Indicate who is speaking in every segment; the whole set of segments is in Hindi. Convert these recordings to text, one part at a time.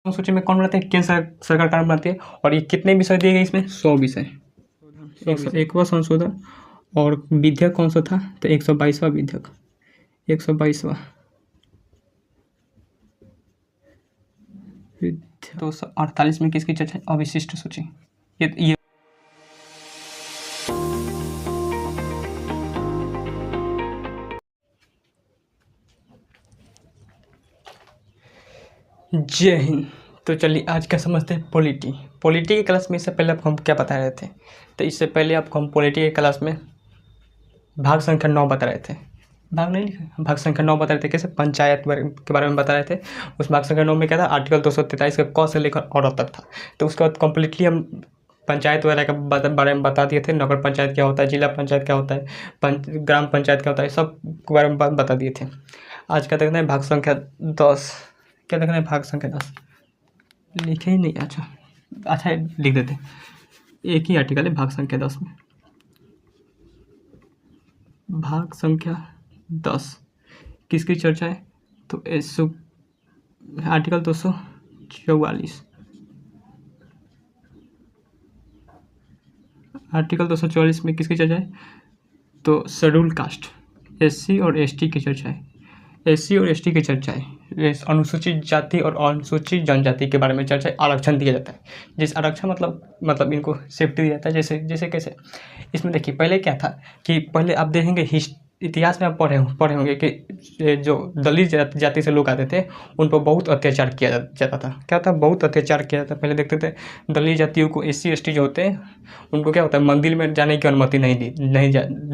Speaker 1: सूची में कौन बनाते हैं? केंद्र सरकार कारण बनाती है। और ये कितने विषय दिए गए इसमें? 100 विषय। 101वां संशोधन और विधेयक कौन सा था? तो 122वां विधेयक, 122वां। 248 में किसकी चर्चा? अविशिष्ट सूची। ये जय हिंद। तो चलिए आज का समझते हैं पॉलिटी। पॉलिटी की क्लास में इससे पहले आपको हम क्या बता रहे थे? तो इससे पहले आपको हम पॉलिटी की क्लास में भाग संख्या 9 बता रहे थे। भाग नहीं लिखा, भाग संख्या 9 बता रहे थे। कैसे? पंचायत के बारे में बता रहे थे। उस भाग संख्या 9 में क्या था? आर्टिकल 243 का क से लेकर और तक था। तो उसके बाद कम्प्लीटली हम पंचायत वगैरह के बारे में बता दिए थे। नगर पंचायत क्या होता है, जिला पंचायत क्या होता है, ग्राम पंचायत क्या होता है, सब के बारे में बता दिए थे। आज का देखना है भाग संख्या 10। क्या देखना है? भाग संख्या 10 लिखे ही नहीं। अच्छा लिख देते। एक ही आर्टिकल है भाग संख्या 10 में। भाग संख्या 10 किसकी चर्चा है? तो आर्टिकल 244। आर्टिकल 244 में किसकी चर्चा है? तो शेड्यूल कास्ट, SC और ST की चर्चा है। SC और ST की चर्चा है। अनुसूचित जाति और अनुसूचित जनजाति के बारे में चर्चा है। आरक्षण दिया जाता है। जिस आरक्षण मतलब इनको सेफ्टी दिया जाता है। जैसे कैसे? इसमें देखिए पहले क्या था कि पहले आप देखेंगे इतिहास में आप पढ़े होंगे कि जो दलित जाति से लोग आते थे उन पर बहुत अत्याचार किया जाता था। क्या था? बहुत अत्याचार किया जाता। पहले देखते थे दलित जातियों को SC ST जो होते हैं उनको क्या होता है, मंदिर में जाने की अनुमति नहीं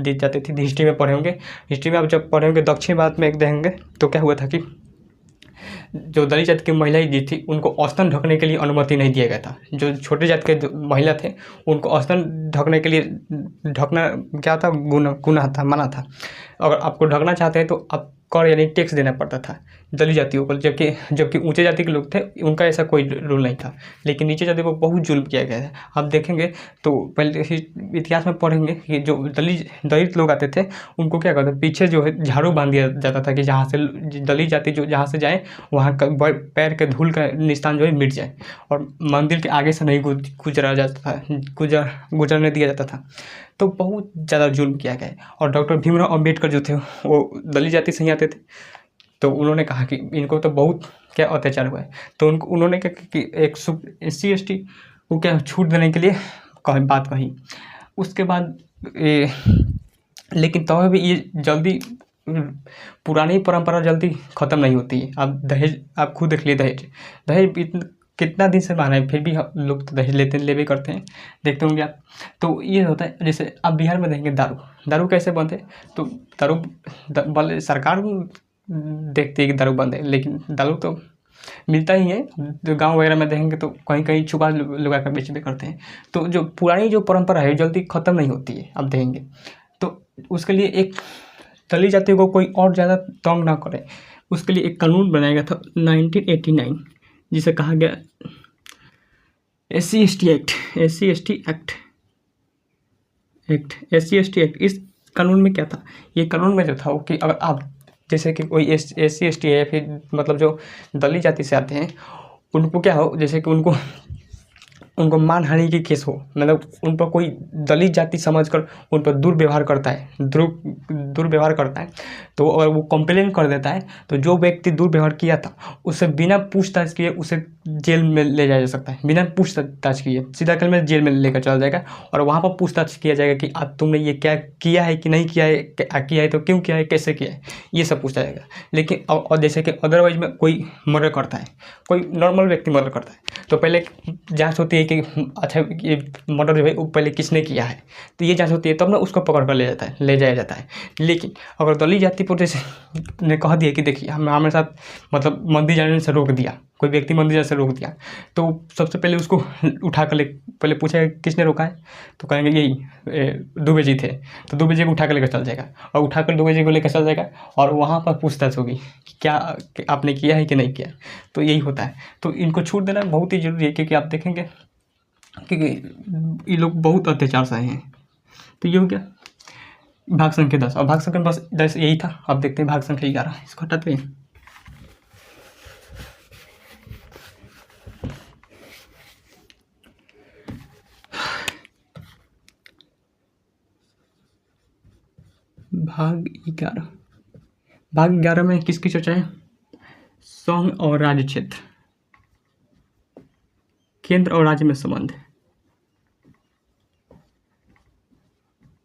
Speaker 1: दी जाती थी। हिस्ट्री में पढ़े होंगे। हिस्ट्री में आप जब पढ़े होंगे दक्षिण भारत में एक देखेंगे तो क्या हुआ था कि जो दलित जाति की महिलाएं जी थी उनको औसतन ढकने के लिए अनुमति नहीं दिया गया था। जो छोटे जाति के महिला थे उनको औसतन ढकने के लिए ढकना क्या था? गुनाह था, मना था। अगर आपको ढकना चाहते हैं तो आप कर यानी टैक्स देना पड़ता था दलित जातियों को। जबकि ऊंचे जाति के लोग थे उनका ऐसा कोई रूल नहीं था। लेकिन नीचे जाति को बहुत जुल्म किया गया है। आप देखेंगे तो पहले इतिहास में पढ़ेंगे कि जो दलित लोग आते थे उनको क्या करते, पीछे जो है झाड़ू बांध दिया जाता था कि जहाँ से दलित जाति जो जहाँ से जाए वहाँ का पैर के धूल का निशान जो है मिट जाए। और मंदिर के आगे से नहीं गुजरा जाता था, गुजरने दिया जाता था। तो बहुत ज़्यादा जुल्म किया गया। और डॉक्टर भीमराव अम्बेडकर जो थे वो दलित जाति से ही आते थे। तो उन्होंने कहा कि इनको तो बहुत क्या अत्याचार हुआ है। तो उन्होंने क्या कि एक SC ST को क्या छूट देने के लिए बात कही। उसके बाद लेकिन तब भी ये जल्दी पुरानी परंपरा जल्दी ख़त्म नहीं होती है। अब दहेज आप खुद देख लिए, दहेज कितना दिन से माना है, फिर भी लोग तो दहेज लेवे करते हैं। देखते होंगे आप। तो ये होता है। जैसे आप बिहार में देखेंगे दारू कैसे बनते हैं? तो दारू सरकार देखती है कि दारू बंद है, लेकिन दारू तो मिलता ही है। जो गांव वगैरह में देखेंगे तो कहीं कहीं छुपा लगा कर बेचते करते हैं। तो जो पुरानी जो परंपरा है जल्दी ख़त्म नहीं होती है। आप देखेंगे तो उसके लिए एक दलित जाति को कोई और ज़्यादा तंग ना करे, उसके लिए एक कानून बनाया गया था 1989, जिसे कहा गया SC ST act. SC ST act. इस कानून में क्या था? ये कानून में जो था वो कि अगर आप जैसे कि कोई SC ST है या फिर मतलब जो दलित जाति से आते हैं उनको क्या हो, जैसे कि उनको मानहानि की केस हो, मतलब उन पर कोई दलित जाति समझकर उन पर दुर्व्यवहार करता है, तो अगर वो कंप्लेन कर देता है तो जो व्यक्ति दुर्व्यवहार किया था उसे बिना पूछताछ किए उसे जेल में ले जाया जा सकता है। बिना पूछताछ किए सीधा कल में जेल में लेकर चला जाएगा और वहाँ पर पूछताछ किया जाएगा कि अब तुमने ये क्या किया है कि नहीं किया है तो क्यों किया है, कैसे किया है, ये सब पूछा जाएगा। लेकिन और जैसे कि अदरवाइज में कोई मर्डर करता है, कोई नॉर्मल व्यक्ति मर्डर करता है तो पहले जांच होती है कि अच्छा ये मर्डर जो है वो पहले किसने किया है, तो ये जांच होती है तब ना उसको पकड़ कर ले जाया जाता है। लेकिन अगर दलित जाति पर जैसे ने कह दिया कि देखिए हमारे साथ मतलब मंदिर जाने से रोक दिया, कोई व्यक्ति मंदिर जाने से रोक दिया, तो सबसे पहले उसको उठा कर पहले पूछेगा किसने रोका है, तो कहेंगे यही दुबे जी थे, तो दुबे जी को उठा कर लेकर चल जाएगा और उठा कर दुबे जी को लेकर चल जाएगा और वहाँ पर पूछताछ होगी कि क्या आपने किया है कि नहीं किया। तो यही होता है। तो इनको छूट देना बहुत ही जरूरी है, क्योंकि आप देखेंगे क्योंकि ये लोग बहुत अत्याचार सहे हैं। तो ये हो गया भाग संख्या 10। और भाग संख्या बस 10 यही था। अब देखते हैं भाग संख्या 11, इसको हटाते हैं। भाग 11। भाग 11 में किसकी चर्चा है? संघ और राज्य क्षेत्र, केंद्र और राज्य में संबंध,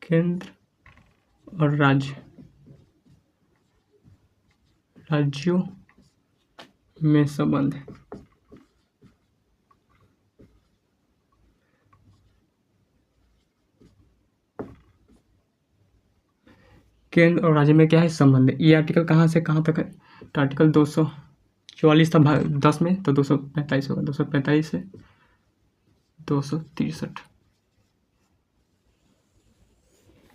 Speaker 1: केंद्र और राज्यों में संबंध। केंद्र और राज्य में क्या है? संबंध। ये आर्टिकल कहाँ से कहाँ तक है? तो आर्टिकल 244 था भाग 10 में, तो 245 होगा। 245 से 263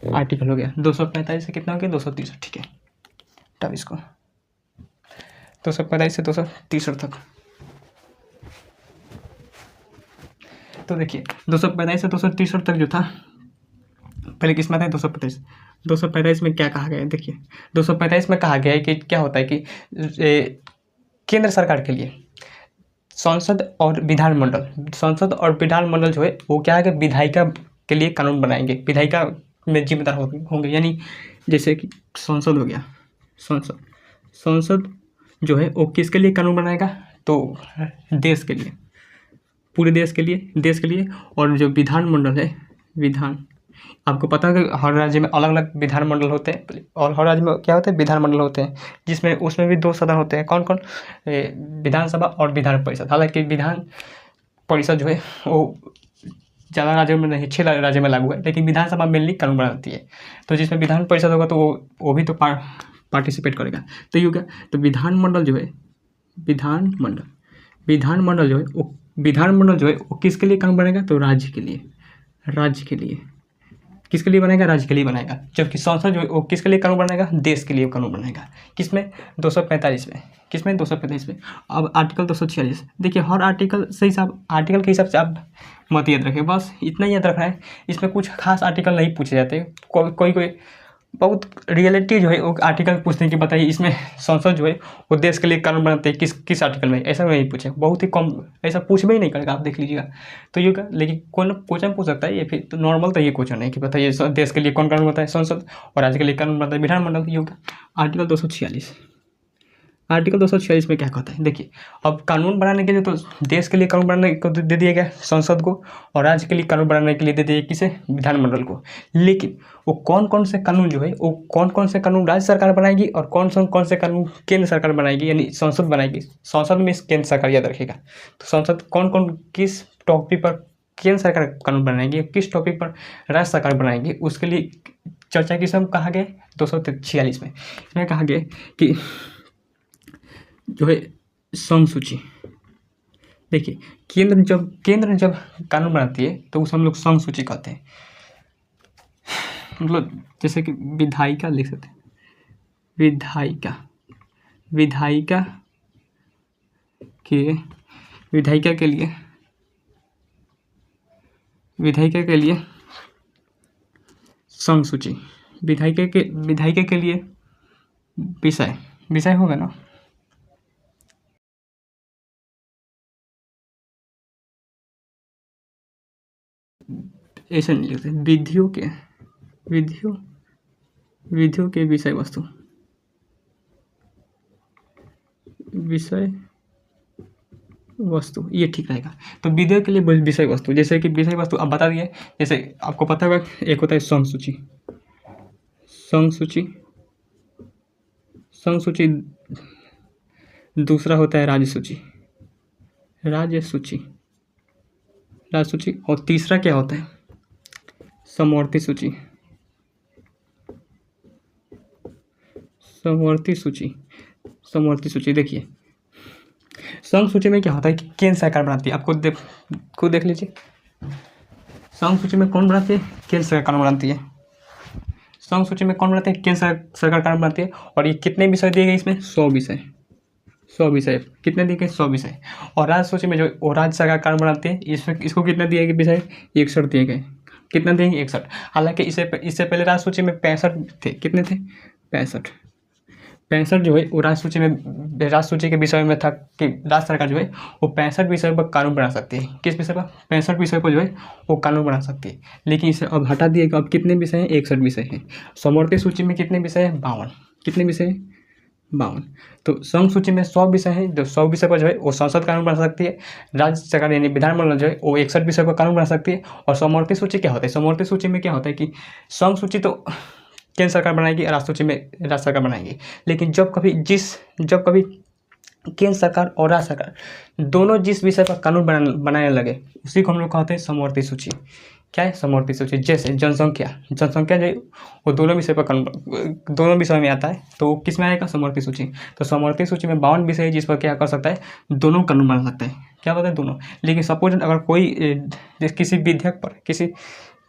Speaker 1: आर्टिकल हो गया। 245 से कितना हो गया? 263। ठीक है, तब इसको 245 से 263 तक। तो देखिए 245 से 263 तक जो था, पहले किस में था? 245 में क्या कहा गया है? देखिए 245 में कहा गया है कि क्या होता है कि केंद्र सरकार के लिए संसद और विधानमंडल जो है वो क्या है कि विधायिका के लिए कानून बनाएंगे, विधायिका में जिम्मेदार होंगे। यानी जैसे कि संसद हो गया, संसद जो है वो किसके लिए कानून बनाएगा? तो देश के लिए, पूरे देश के लिए। और जो विधानमंडल है, आपको पता है कि हर राज्य में अलग अलग विधानमंडल होते हैं, और हर राज्य में क्या होते हैं? विधानमंडल होते हैं, जिसमें उसमें भी 2 सदन होते हैं। कौन कौन? विधानसभा और विधान परिषद। हालांकि विधान परिषद जो है वो ज़्यादा राज्यों में नहीं, 6 राज्यों में लागू है, लेकिन विधानसभा मेनली कानून बनाती है। तो जिसमें विधान परिषद होगा तो वो भी तो पार्टिसिपेट करेगा। तो ये हो गया। तो विधानमंडल जो है वो किसके लिए कानून बनेगा? तो राज्य के लिए। किसके लिए बनाएगा? राज्य के लिए बनाएगा। जबकि संसद जो है वो किसके लिए कानून बनाएगा? देश के लिए कानून बनाएगा। किसमें? 245 में। किसमें? 245 में। अब आर्टिकल 246। देखिए हर आर्टिकल के हिसाब से आप मत याद रखें, बस इतना ही याद रखना है। इसमें कुछ खास आर्टिकल नहीं पूछे जाते। कोई बहुत रियलिटी जो है वो आर्टिकल पूछने की बताइए, इसमें संसद जो है वो देश के लिए कानून बनाते हैं किस आर्टिकल में, ऐसा नहीं पूछे। बहुत ही कम, ऐसा पूछ भी नहीं करेगा, आप देख लीजिएगा। तो ये लेकिन कौन क्वेश्चन पूछ सकता है ये? फिर तो नॉर्मल तो ये क्वेश्चन है कि बताइए देश के लिए कौन कानून बनता है? संसद। और राज्य के लिए कानून बनता है विधानमंडल। ये होगा आर्टिकल 246। आर्टिकल 246 में क्या कहता है? देखिए अब कानून बनाने के लिए तो देश के लिए कानून बनाने को दे दिया गया संसद को, और राज्य के लिए कानून बनाने के लिए दे दिया किसे? विधानमंडल को। लेकिन वो कौन से कानून जो है वो कौन से कानून राज्य सरकार बनाएगी और कौन से कानून केंद्र सरकार बनाएगी, यानी संसद बनाएगी। संसद में केंद्र सरकार याद रखेगा। तो संसद किस टॉपिक पर केंद्र सरकार कानून बनाएगी, किस टॉपिक पर राज्य सरकार बनाएगी, उसके लिए चर्चा किस में कहा गया? 246 में। इसमें कहा गया कि जो है संघ सूची। देखिए केंद्र जब कानून बनाती है तो उसे हम लोग संघ सूची कहते हैं। मतलब जैसे कि विधायिका लिख सकते हैं, विधायिका के लिए संघ सूची। विधायिका के लिए विषय होगा ना। ऐसा नहीं लिखते, विधियों के विषय वस्तु ये ठीक रहेगा। तो विधियों के लिए विषय वस्तु, जैसे कि विषय वस्तु अब बता दिए। जैसे आपको पता होगा एक होता है संघ सूची, दूसरा होता है राज्य सूची, और तीसरा क्या होता है? समवर्ती सूची। देखिए संघ सूची में क्या होता है कि केंद्र सरकार बनाती है। आप खुद देख लीजिए, संघ सूची में कौन बनाती है? केंद्र सरकार कानून बनाती है। संघ सूची में कौन बनाती है? केंद्र सरकार कानून बनाती है। और ये कितने विषय दिए गए इसमें? 100 विषय। कितने दिए गए? 100 विषय। और राज्य सूची में जो राज्य सरकार कानून बनाती है, इसको कितने दिए गए विषय? 61 दिए गए। कितना देंगे? 61। हालांकि इससे पहले राज्य सूची में 65 थे। कितने थे? 65। 65 जो है वो राज्य सूची के विषय में था कि राज्य सरकार जो है वो 65 विषय पर कानून बना सकती है। किस विषय पर? 65 विषय पर जो है वो कानून बना सकती है। लेकिन इसे अब हटा दिया कि अब कितने विषय हैं? 61 विषय हैं। समवर्ती सूची में कितने विषय हैं? 52। कितने विषय हैं? 52। तो संघ सूची में 100 विषय हैं। जो 100 विषय पर जो है वो संसद कानून बना सकती है। राज्य सरकार यानी विधानमंडल जो है वो 61 विषय पर कानून बना सकती है। और समवर्ती सूची क्या होता है? समवर्ती सूची में क्या होता है कि संघ सूची तो केंद्र सरकार बनाएगी, राज्य सूची में राज्य सरकार बनाएगी। लेकिन जब कभी केंद्र सरकार और राज्य सरकार दोनों जिस विषय पर कानून बनाने लगे उसी को हम लोग कहते हैं समवर्ती सूची। क्या है? समवर्ती सूची। जैसे जनसंख्या जो वो दोनों विषय पर कानून दोनों विषय में आता है, तो किस में आएगा? समवर्ती सूची। तो समवर्ती सूची में 52 विषय है जिस पर क्या कर सकता है? दोनों कानून बना सकते हैं। क्या बताए? दोनों। लेकिन सपोज अगर कोई किसी विधेयक पर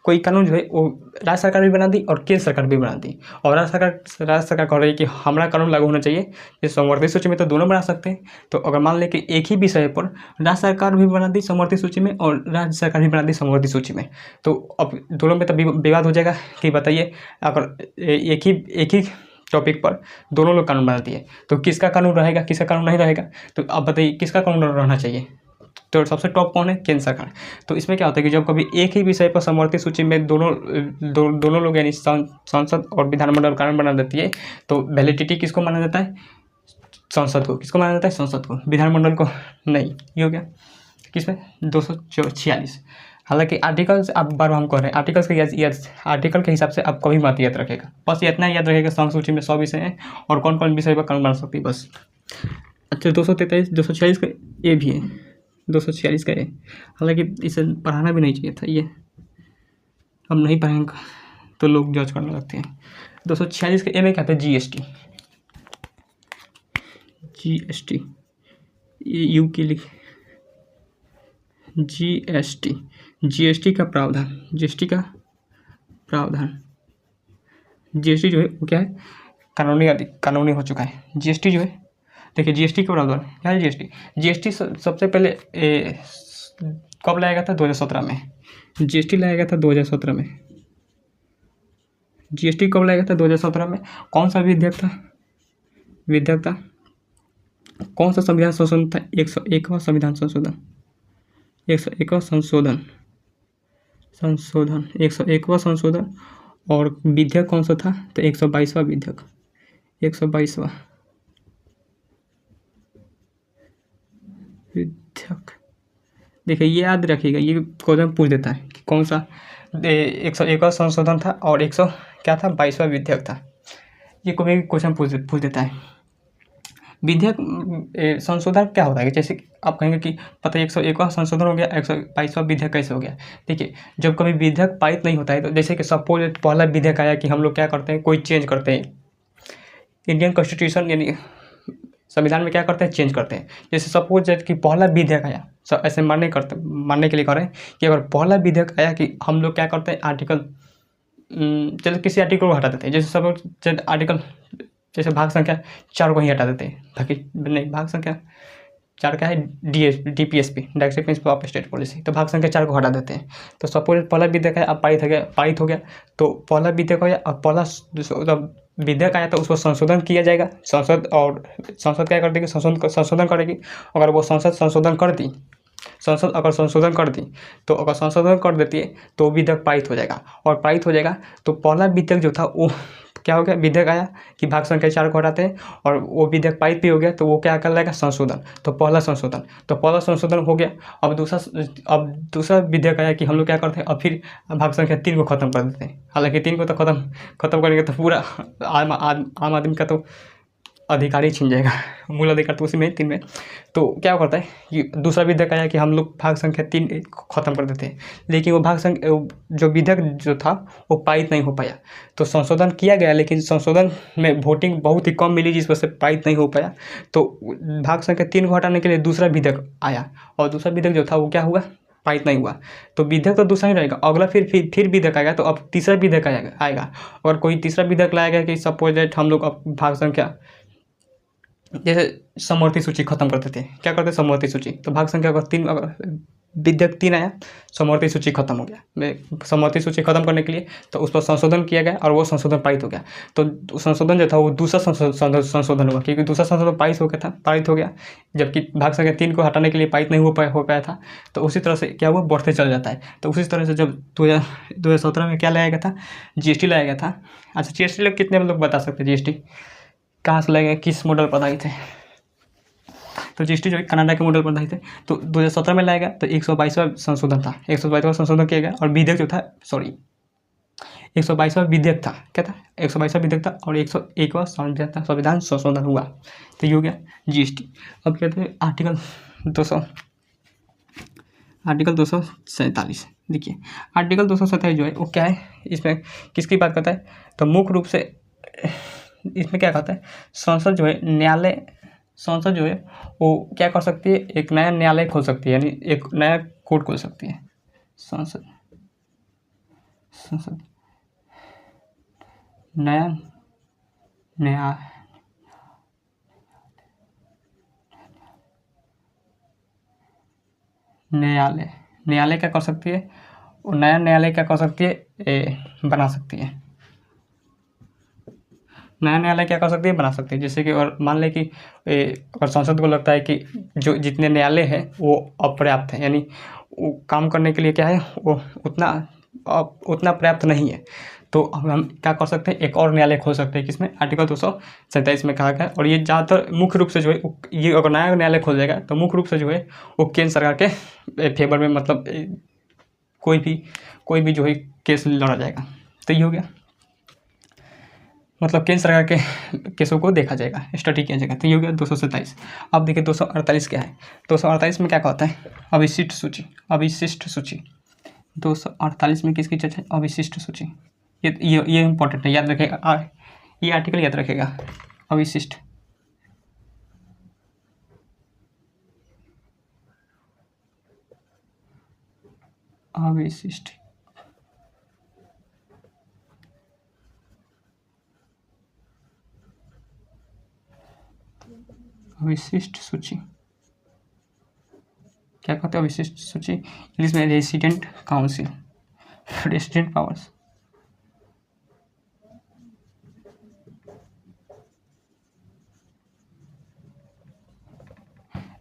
Speaker 1: कोई कानून जो है वो राज्य सरकार भी बना दी और केंद्र सरकार भी बना दी, और राज्य सरकार कह रही है कि हमारा कानून लागू होना चाहिए। इस समवर्ती सूची में तो दोनों बना सकते हैं। तो अगर मान लें कि एक ही विषय पर राज्य सरकार भी बना दी समवर्ती सूची में और राज्य सरकार भी बना दी समवर्ती सूची में, तो अब दोनों में तब विवाद हो जाएगा कि बताइए अगर एक ही टॉपिक पर दोनों लोग कानून बनाती है तो किसका कानून रहेगा, किसका कानून नहीं रहेगा? तो अब बताइए किसका कानून रहना चाहिए? तो सबसे टॉप कौन है? केंद्र सरकार। तो इसमें क्या होता है कि जब कभी एक ही विषय पर समवर्ती सूची में दोनों लोग यानी संसद और विधानमंडल कानून बना देती है, तो वैलिडिटी किसको माना जाता है? संसद को। किसको माना जाता है? संसद को, विधानमंडल को नहीं। ये हो गया किसमें? 246। हालांकि आर्टिकल्स अब बार हम कह रहे हैं आर्टिकल्स के आर्टिकल के हिसाब से आप कभी मत याद रखेगा, बस इतना याद रखेगा संघ सूची में 100 विषय हैं और कौन कौन विषय पर कानून बना सकती है, बस। अच्छा 246 का ये भी है, 246 का है। हालांकि इसे पढ़ाना भी नहीं चाहिए था, ये हम नहीं पढ़ेंगे तो लोग जज करने लगते हैं। 246 के ए में क्या था? जीएसटी। ये यू के लिए जीएसटी का प्रावधान। जीएसटी जो है वो क्या है? कानूनी हो चुका है। जीएसटी जो है, देखिए जीएसटी का प्रावधान क्या है? जीएसटी सबसे पहले कब लाया गया था? 2017 में। जीएसटी लाया गया था 2017 में। जीएसटी कब लाया गया था? 2017 में। कौन सा विधेयक था? कौन सा संविधान संशोधन था? 101वां संविधान संशोधन। 101वां संशोधन। और विधेयक कौन सा था? तो 122वां विधेयक। 122वां विधेयक। देखिए ये याद रखिएगा, ये क्वेश्चन पूछ देता है कि कौन सा 101वां संशोधन था और 22वां विधेयक था। ये कोई क्वेश्चन पूछ देता है। विधेयक संशोधन क्या होता है? जैसे आप कहेंगे कि पता है 101वां संशोधन हो गया, 122वां विधेयक कैसे हो गया? देखिए जब कभी विधेयक पारित नहीं होता है, तो जैसे कि सपोज पहला विधेयक आया कि हम लोग क्या करते हैं, कोई चेंज करते हैं, इंडियन कॉन्स्टिट्यूशन यानी संविधान में क्या करते हैं? चेंज करते हैं। जैसे सपोज कि पहला विधेयक आया, सब ऐसे मानने के लिए कह रहे हैं कि अगर पहला विधेयक आया कि हम लोग क्या करते हैं, चलो किसी आर्टिकल को हटा देते हैं। जैसे सपोज आर्टिकल जैसे भाग संख्या 4 को ही हटा देते हैं, बाकी नहीं, भाग संख्या 4 का है DPSP, directive principle of state policy, तो भाग संख्या 4 को हटा देते हैं। तो सपोज पहला विधेयक है, अब पारित हो गया, तो पहला विधेयक हो गया, अब पहला जब विधेयक आया तो उसको संशोधन किया जाएगा। संसद क्या कर देगी? संशोधन करेगी। अगर वो संसद अगर संशोधन कर दी, तो अगर संशोधन कर देती है तो विधेयक पारित हो जाएगा। और पारित हो जाएगा तो पहला विधेयक जो था वो क्या हो गया? विधेयक आया कि भाग संख्या 4 को हटाते हैं और वो विधेयक पारित भी हो गया, तो वो क्या कर लाएगा? संशोधन। तो पहला संशोधन हो गया। अब दूसरा विधेयक आया कि हम लोग क्या करते हैं, अब फिर भाग संख्या 3 को खत्म कर देते हैं। हालांकि 3 को तो खत्म करेंगे तो पूरा आम आदमी का तो अधिकार ही छीन जाएगा, मूल अधिकार तो उसी में 3 में। तो क्या करता है कि दूसरा विधेयक आया कि हम लोग भाग संख्या 3 खत्म कर देते हैं, लेकिन वो जो विधेयक जो था वो पारित नहीं हो पाया। तो संशोधन किया गया, लेकिन संशोधन में वोटिंग बहुत ही कम मिली, जिस वजह से पारित नहीं हो पाया। तो भाग संख्या 3 को हटाने के लिए दूसरा विधेयक आया, और दूसरा विधेयक जो था वो क्या हुआ? पारित नहीं हुआ। तो विधेयक तो दूसरा ही रहेगा, अगला फिर विधेयक आएगा, तो अब तीसरा विधेयक आएगा। और कोई तीसरा विधेयक लाया गया कि सपोज दैट हम लोग अब भाग संख्या जैसे समवर्ती सूची खत्म करते थे, क्या करते? समवर्ती सूची। तो भाग संख्या अगर 3 विधेयक 3 आया, समवर्ती सूची खत्म हो गया। समवर्ती सूची खत्म करने के लिए तो उस पर संशोधन किया गया और वो संशोधन पारित हो गया। तो संशोधन जो था वो दूसरा संशोधन हुआ, क्योंकि दूसरा संशोधन पारित हो गया, जबकि भाग संख्या 3 को हटाने के लिए पारित नहीं हो पाया था। तो उसी तरह से क्या हुआ, बढ़ते चल जाता है। तो उसी तरह से जब 2017 में क्या लाया गया था, GST लाया गया था। अच्छा, GST लोग कितने लोग बता सकते हैं, GST कहाँ से लाए गए, किस मॉडल पर आए थे? तो GST जो है कनाडा के मॉडल पर नहीं थे। तो 2017 में लाया गया, तो 122वां संशोधन था, 122वां संशोधन किया गया। और विधेयक जो था, 122वां विधेयक था, क्या था, 122वां विधेयक था और 101वां संविधान संशोधन हुआ। तो ये हो गया GST। अब कहते हैं आर्टिकल 247। देखिए आर्टिकल 247 जो है वो क्या है, इसमें किसकी बात करता है? तो मुख्य रूप से इसमें क्या कहता है, संसद जो है वो क्या कर सकती है, एक नया न्यायालय खोल सकती है, यानी एक नया कोर्ट खोल सकती है। संसद नया न्यायालय क्या कर सकती है, वो नया न्यायालय क्या कर सकती है, बना सकती है। नया न्यायालय क्या कर सकती है, बना सकती है। जैसे कि और मान लें कि अगर संसद को लगता है कि जो जितने न्यायालय हैं वो अपर्याप्त हैं, यानी वो काम करने के लिए क्या है, वो उतना पर्याप्त नहीं है, तो हम क्या कर सकते हैं, एक और न्यायालय खोल सकते हैं। किसमें, आर्टिकल 247 में कहा गया है। और ये ज़्यादातर मुख्य रूप से जो है ये अगर नया न्यायालय खोल जाएगा तो मुख्य रूप से जो है वो केंद्र सरकार के फेवर में, मतलब कोई भी जो है केस लड़ा जाएगा। तो ये हो गया, मतलब केंद्र सरकार के केसों को देखा जाएगा, स्टडी किया जाएगा। तो ये हो गया 227। अब देखिए 248 क्या है। 248 में क्या कहता है, अविशिष्ट सूची। 248 में किसकी चर्चा है, अविशिष्ट सूची। ये इंपॉर्टेंट है, याद रखेगा, ये आर्टिकल याद रखेगा, अविशिष्ट सूची क्या कहते हैं, अविशिष्ट सूची इंग्लिश में रेसिडेंट पावर्स।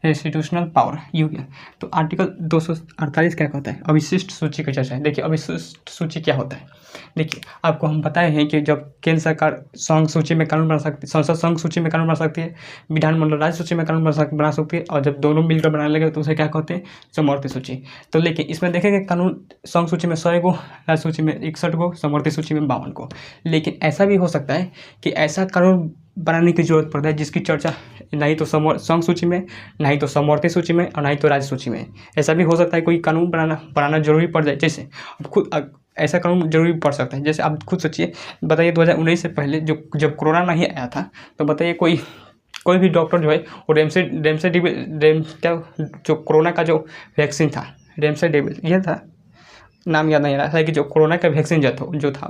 Speaker 1: इंस्टीट्यूशनल पावर, ये हो गया। तो आर्टिकल 248 क्या कहता है, अविशिष्ट सूची की चर्चा है। देखिए अविशिष्ट सूची क्या होता है, देखिए आपको हम बताए हैं कि जब केंद्र सरकार संघ सूची में कानून बना सकती है, संसद संघ सूची में कानून बना सकती है, विधानमंडल राज्य सूची में कानून बना सकती है, और जब दोनों मिलकर बनाने लगे तो उसे क्या कहते हैं, समवर्ती सूची। तो लेकिन इसमें देखेंगे कानून संघ सूची में 100 को, राज्य सूची में 61 को, समवर्ती सूची में 52 को। लेकिन ऐसा भी हो सकता है कि ऐसा कानून बनाने की जरूरत पड़ता है जिसकी चर्चा नहीं तो संघ सूची में, नहीं तो समवर्ती सूची में, और नहीं तो राज्य सूची में। ऐसा भी हो सकता है कोई कानून बनाना जरूरी पड़ जाए। जैसे अब खुद ऐसा कानून जरूरी पड़ सकता है, जैसे आप खुद सोचिए, बताइए 2019 से पहले जब कोरोना नहीं आया था, तो बताइए कोई भी डॉक्टर जो है वो क्या जो कोरोना का जो वैक्सीन था, रेमडेसिविर ये था, नाम याद नहीं आ रहा है, कि जो कोरोना का वैक्सीन जो था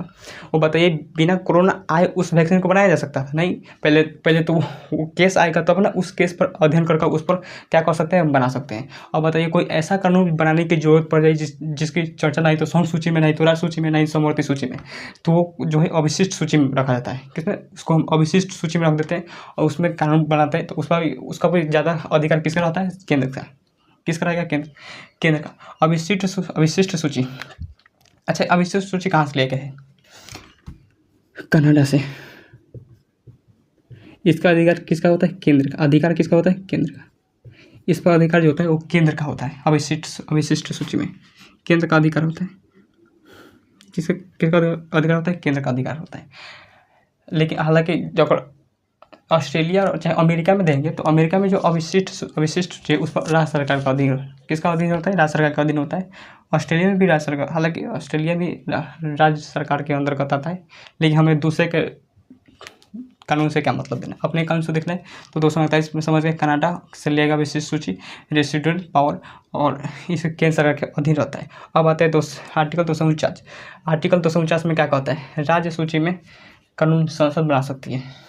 Speaker 1: वो बताइए बिना कोरोना आए उस वैक्सीन को बनाया जा सकता था? नहीं, पहले तो वो केस आएगा तब ना उस केस पर अध्ययन करके उस पर क्या कर सकते हैं, हम बना सकते हैं। और बताइए कोई ऐसा कानून बनाने की जरूरत पड़ जाए जिसकी चर्चा नहीं तो संघ सूची में, नहीं तो राज्य सूची में, नहीं समवर्ती सूची में, तो वो जो है अविशिष्ट सूची में रखा जाता है। किसमें, उसको हम अविशिष्ट सूची में रख देते हैं और उसमें कानून बनाते हैं। तो उसका भी ज़्यादा अधिकार किसका रहता है, केंद्र का। किसका रहेगा, केंद्र का। अविशिष्ट सूची, अच्छा अविशिष्ट सूची कहाँ से लेके है, कनाडा से। इसका अधिकार किसका होता है, केंद्र का। अधिकार किसका होता है, केंद्र का। इस पर अधिकार जो होता है वो केंद्र का होता है। अविशिष्ट सूची में केंद्र का अधिकार होता है। किसका अधिकार होता है, केंद्र का अधिकार होता है। लेकिन हालांकि जब ऑस्ट्रेलिया और चाहे अमेरिका में देंगे तो अमेरिका में जो अविशिष्ट सूची उस पर राज्य सरकार का अधीन, किसका अधीन होता है, राज्य सरकार का अधीन होता है। ऑस्ट्रेलिया में भी राज्य सरकार, हालांकि ऑस्ट्रेलिया भी राज्य सरकार के अंतर्गत आता है, लेकिन हमें दूसरे के कानून से क्या मतलब देना, अपने कानून से देखना है। तो 247 में समझ गए, कनाडा से लेगा विशिष्ट सूची, रेसिडेंट पावर, और इस केंद्र सरकार के अधीन रहता है। अब आते हैं आर्टिकल 249। आर्टिकल 249 में क्या कहता है, राज्य सूची में कानून संसद बना सकती है।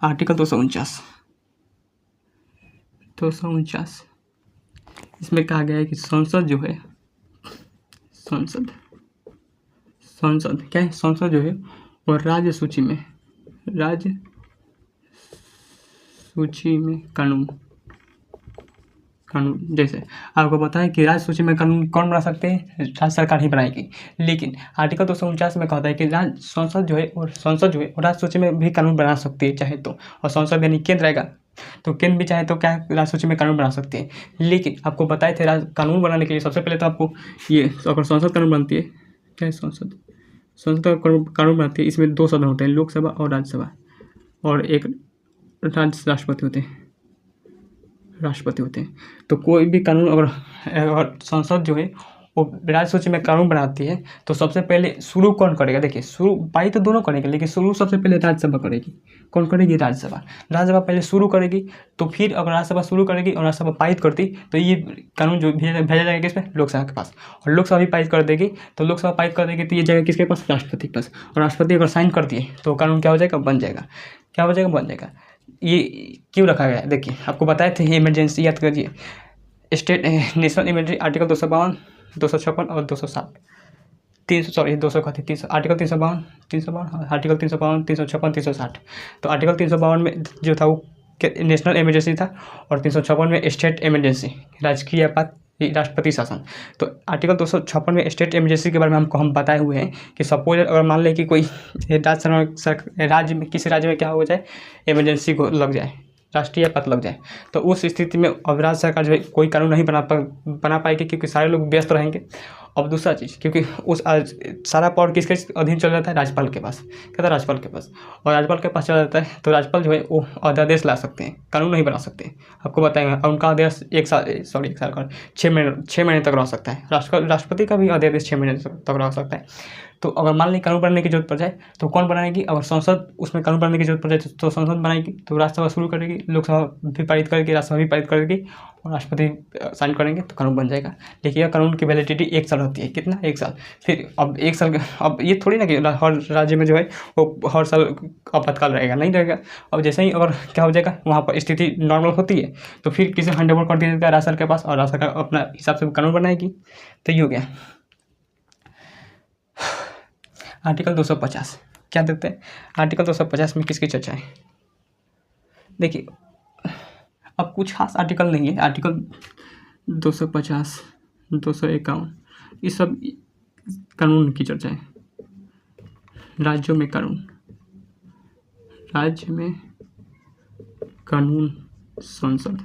Speaker 1: आर्टिकल 249, 249 इसमें कहा गया है कि संसद जो है, संसद क्या है, संसद जो है वो राज्य सूची में कानून जैसे आपको पता है कि राज्य सूची में कानून कौन बना सकते हैं, राज्य सरकार ही बनाएगी। लेकिन आर्टिकल 249 में कहता है कि संसद जो है वो राज्य सूची में भी कानून बना सकती है चाहे तो, और संसद यानी केंद्र रहेगा, तो केंद्र भी चाहे तो क्या राज्य सूची में कानून बना सकते हैं। लेकिन आपको बताए थे कानून बनाने के लिए सबसे पहले तो आपको ये, अगर संसद कानून बनती है, क्या है संसद कानून बनाती है, इसमें 2 सदन होते हैं, लोकसभा और राज्यसभा, और एक राष्ट्रपति होते हैं। तो कोई भी कानून अगर संसद जो है वो राज्य सूची में कानून बनाती है तो सबसे पहले शुरू कौन करेगा, देखिए शुरू बाई तो दोनों करेंगे, लेकिन शुरू सबसे पहले राज्यसभा करेगी। कौन करेगी, राज्यसभा पहले शुरू करेगी। तो फिर अगर राज्यसभा शुरू करेगी और राज्यसभा पारित करती तो ये कानून जो भेजा जाएगा किस पे, लोकसभा के पास, और लोकसभा भी पारित कर देगी। तो लोकसभा पारित कर देगी तो ये जाएगा किसके पास, राष्ट्रपति के पास, और राष्ट्रपति अगर साइन कर दिए तो कानून क्या हो जाएगा, बन जाएगा। ये क्यों रखा गया है, देखिए आपको बताए थे इमरजेंसी, याद करिए, स्टेट नेशनल इमरजेंसी आर्टिकल 252, 256 और 207, 300 आर्टिकल 352, आर्टिकल 352, 356, 360। तो आर्टिकल 352 में जो था वो नेशनल इमरजेंसी था, और 356 में स्टेट इमरजेंसी, राजकीय आपात राष्ट्रपति शासन। तो आर्टिकल 256 में स्टेट इमरजेंसी के बारे में हम बताए हुए हैं कि सपोज अगर मान लें कि कोई राज्य में, किसी राज्य में क्या हो जाए, इमरजेंसी को लग जाए, राष्ट्रीय आपात लग जाए, तो उस स्थिति में अब राज्य सरकार जो है कोई कानून नहीं बना पाएगी, क्योंकि सारे लोग व्यस्त रहेंगे। अब दूसरा चीज़, क्योंकि उस सारा पावर किसके अधीन चल जाता है, राज्यपाल के पास, क्या था, राज्यपाल के पास, और राज्यपाल के पास चला जाता है तो राज्यपाल जो है वो अध्यादेश ला सकते हैं, कानून नहीं बना सकते। आपको बताएंगे, और उनका आदेश 1 साल का 6 महीने तक रह सकता है। राष्ट्रपति का भी अध्यादेश 6 महीने तक रह सकता है। तो अगर मान ली कानून बनाने की जरूरत पड़ जाए तो कौन बनाएगी, अगर संसद उसमें कानून बनाने की जरूरत पड़ जाए तो संसद बनाएगी, तो राज्यसभा शुरू करेगी, लोकसभा भी पारित करेगी, राज्यसभा भी पारित करेगी, और राष्ट्रपति साइन करेंगे तो कानून बन जाएगा। लेकिन यह कानून की वैलिडिटी 1 साल रहती है, कितना, 1 साल। फिर अब 1 साल, अब ये थोड़ी ना कि हर राज्य में जो है वो हर साल आपातकाल रहेगा, नहीं रहेगा। अब जैसे ही अगर क्या हो जाएगा, वहाँ पर स्थिति नॉर्मल होती है तो फिर किसी हैंड ओवर कर दिया जाता है राज्य सरकार के पास, और राज्य सरकार अपना हिसाब से कानून बनाएगी। तो ये हो गया। आर्टिकल 250 क्या देते हैं, आर्टिकल 250 में किसकी चर्चा है, देखिए अब कुछ खास आर्टिकल नहीं है, आर्टिकल 250, 251 ये सब कानून की चर्चा है। राज्यों में कानून, राज्य में कानून, संसद,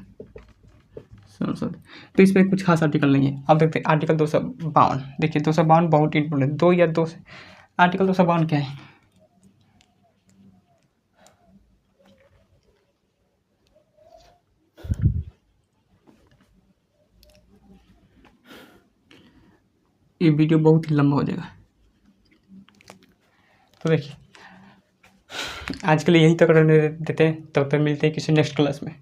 Speaker 1: तो इसमें कुछ खास आर्टिकल नहीं है। अब देखते हैं आर्टिकल 252, देखिए 252 बहुत इंपॉर्टेंट, 2 या 2 से आर्टिकल 252 क्या है, ये वीडियो बहुत ही लंबा हो जाएगा, तो देखिए आज के लिए यहीं तक रहने देते हैं, तब तक मिलते हैं किसी नेक्स्ट क्लास में।